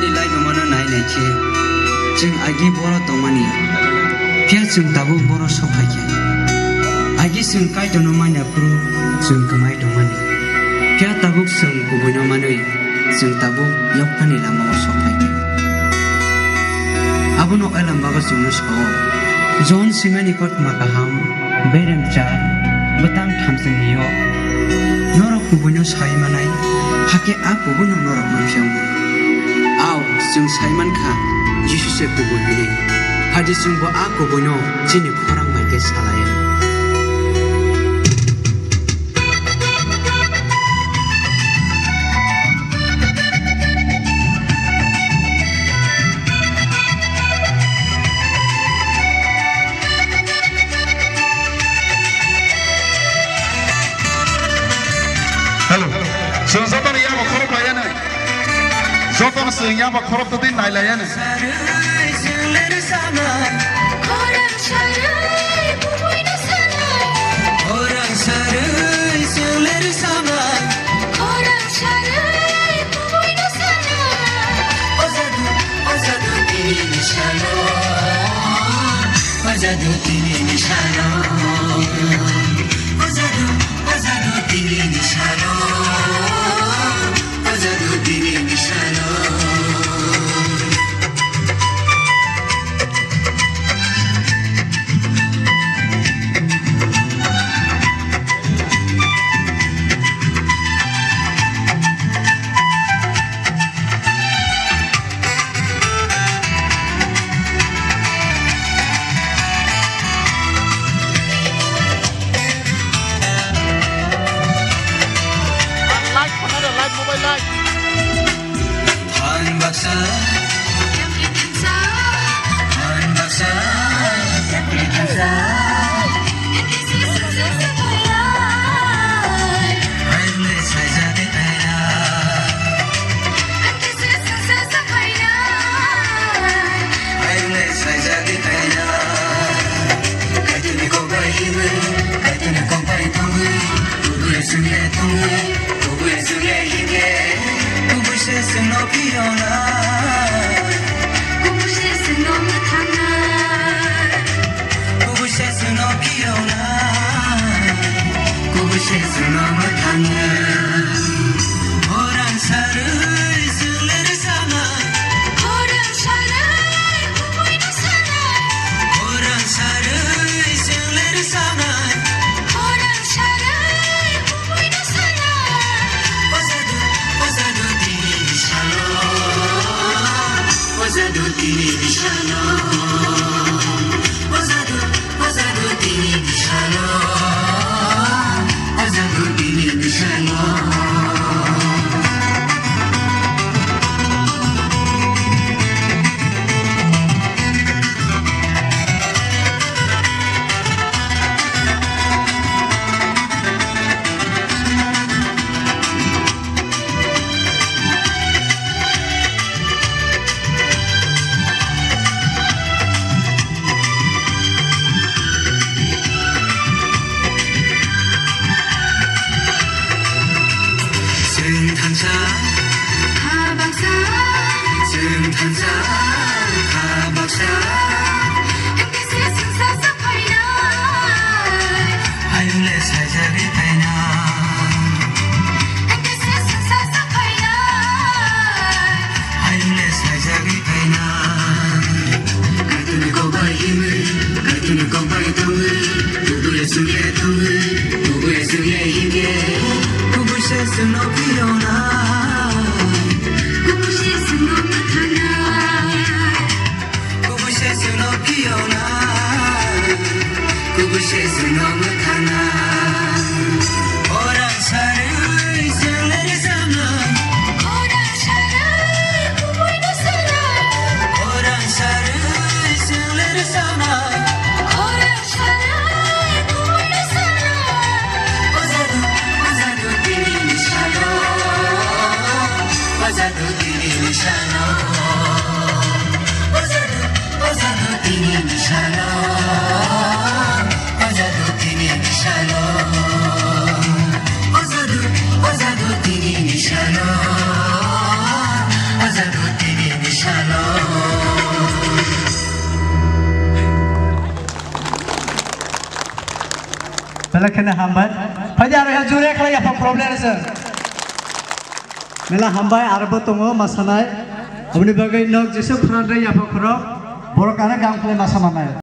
ni lai bamano nai nai ke jeng agi boro tongmani pia jeng tabu boro sopai ke agi jeng kai tono mani apru jeng kemai tongmani pia tabu jeng kubuino manoi jeng tabu yokani lama sopai ke abono alam baga jeng nusko John Simani kot makaham berem cha batang thamseng niyo norok kubuino saimanai hake a kubuino norok mamsyang aw jeng saiman kha jisu se kubuino haji jeng bo a kubuino chini khorang mai ke salaya Zotan ya makhorop layana, zotan sehingga makhorop tu tin layana. बेलाखेने हामबाय फायदे आरो जुरे खालाय आफा प्रब्लेम आरो मेला हामबाय आरोबो दङ मोसानाय अबनि बागै नों जेसे फोरानदै आफा खराव बर'कानो गां खालाय मोसानाय